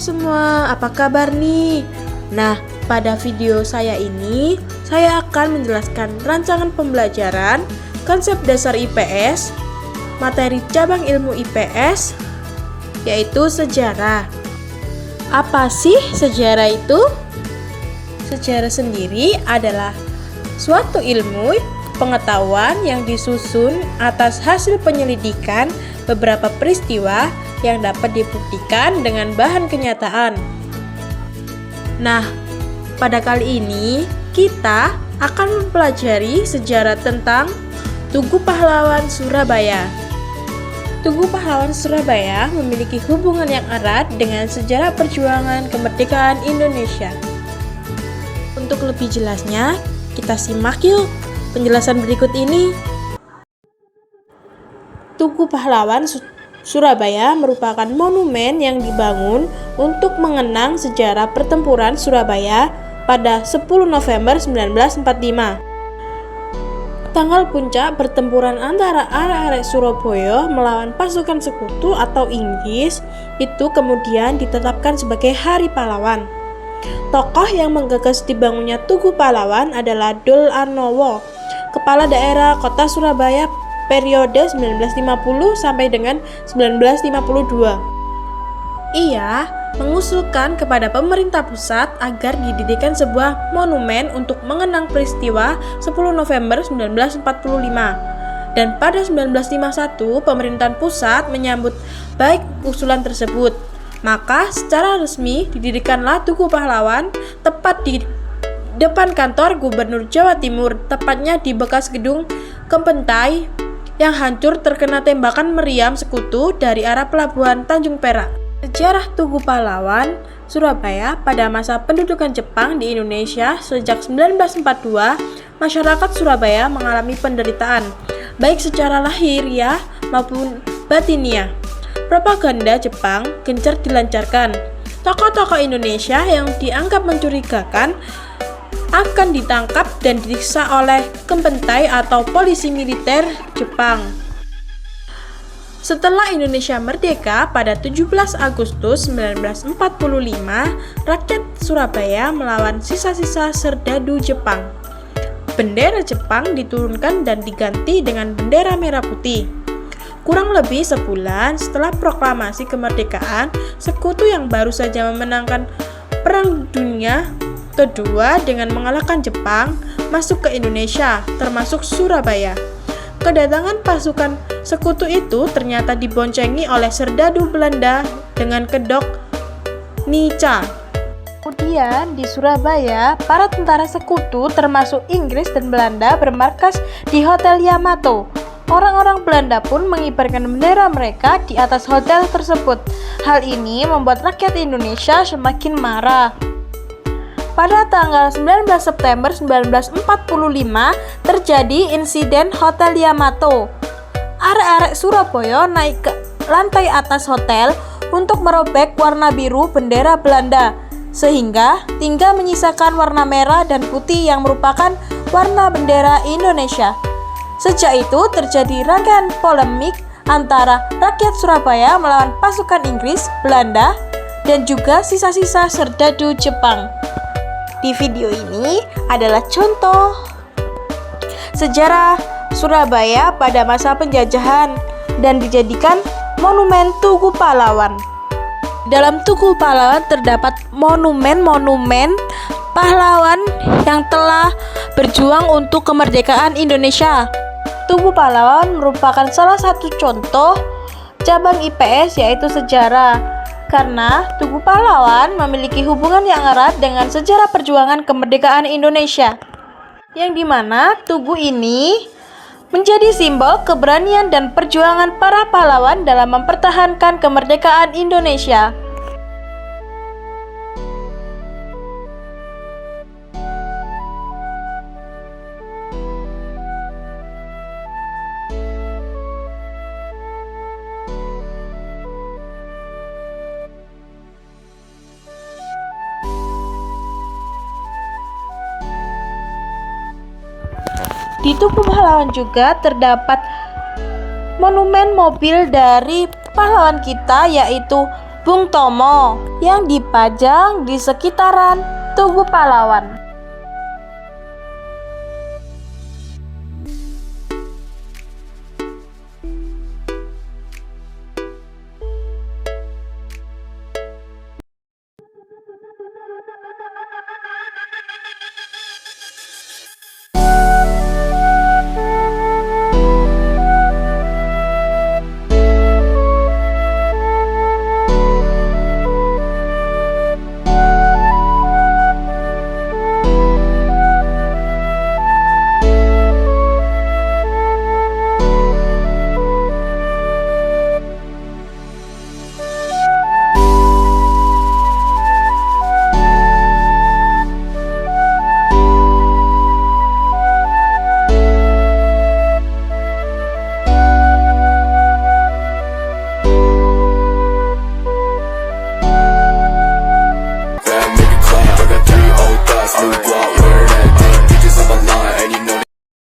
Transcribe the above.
Semua, apa kabar nih? Nah, pada video saya ini, saya akan menjelaskan rancangan pembelajaran, konsep dasar IPS, materi cabang ilmu IPS, yaitu sejarah. Apa sih sejarah itu? Sejarah sendiri adalah suatu ilmu pengetahuan yang disusun atas hasil penyelidikan beberapa peristiwa yang dapat dibuktikan dengan bahan kenyataan. Nah, pada kali ini kita akan mempelajari sejarah tentang Tugu Pahlawan Surabaya. Tugu Pahlawan Surabaya memiliki hubungan yang erat dengan sejarah perjuangan kemerdekaan Indonesia. Untuk lebih jelasnya, kita simak yuk penjelasan berikut ini. Tugu Pahlawan Surabaya merupakan monumen yang dibangun untuk mengenang sejarah pertempuran Surabaya pada 10 November 1945. Tanggal puncak pertempuran antara arek-arek Surabaya melawan pasukan sekutu atau Inggris itu kemudian ditetapkan sebagai Hari Pahlawan. Tokoh yang menggagas dibangunnya Tugu Pahlawan adalah Dul Arnowo, Kepala Daerah Kota Surabaya periode 1950 sampai dengan 1952. Ia mengusulkan kepada pemerintah pusat agar didirikan sebuah monumen untuk mengenang peristiwa 10 November 1945. Dan pada 1951, pemerintahan pusat menyambut baik usulan tersebut. Maka secara resmi didirikanlah Tugu Pahlawan tepat di depan kantor Gubernur Jawa Timur, tepatnya di bekas gedung Kementai yang hancur terkena tembakan meriam sekutu dari arah pelabuhan Tanjung Perak. Sejarah Tugu Pahlawan Surabaya pada masa pendudukan Jepang di Indonesia sejak 1942, masyarakat Surabaya mengalami penderitaan, baik secara lahiriah maupun batiniah. Propaganda Jepang gencar dilancarkan. Tokoh-tokoh Indonesia yang dianggap mencurigakan akan ditangkap dan disiksa oleh Kementai atau polisi militer Jepang. Setelah Indonesia merdeka pada 17 Agustus 1945, rakyat Surabaya melawan sisa-sisa serdadu Jepang. Bendera Jepang diturunkan dan diganti dengan bendera merah putih. Kurang lebih sebulan setelah proklamasi kemerdekaan, sekutu yang baru saja memenangkan Perang Dunia Kedua dengan mengalahkan Jepang masuk ke Indonesia, termasuk Surabaya. Kedatangan pasukan sekutu itu ternyata diboncengi oleh serdadu Belanda dengan kedok Nica. Kemudian di Surabaya, para tentara sekutu termasuk Inggris dan Belanda bermarkas di Hotel Yamato. Orang-orang Belanda pun mengibarkan bendera mereka di atas hotel tersebut. Hal ini membuat rakyat Indonesia semakin marah. Pada tanggal 19 September 1945 terjadi insiden Hotel Yamato. Arek-arek Surabaya naik ke lantai atas hotel untuk merobek warna biru bendera Belanda, sehingga tinggal menyisakan warna merah dan putih yang merupakan warna bendera Indonesia. Sejak itu terjadi rangkaian polemik antara rakyat Surabaya melawan pasukan Inggris, Belanda, dan juga sisa-sisa serdadu Jepang. Di video ini adalah contoh sejarah Surabaya pada masa penjajahan dan dijadikan monumen Tugu Pahlawan. Dalam Tugu Pahlawan terdapat monumen-monumen pahlawan yang telah berjuang untuk kemerdekaan Indonesia. Tugu Pahlawan merupakan salah satu contoh cabang IPS yaitu sejarah. Karena Tugu Pahlawan memiliki hubungan yang erat dengan sejarah perjuangan kemerdekaan Indonesia, yang dimana tugu ini menjadi simbol keberanian dan perjuangan para pahlawan dalam mempertahankan kemerdekaan Indonesia. Di Tugu Pahlawan juga terdapat monumen mobil dari pahlawan kita, yaitu Bung Tomo yang dipajang di sekitaran Tugu Pahlawan.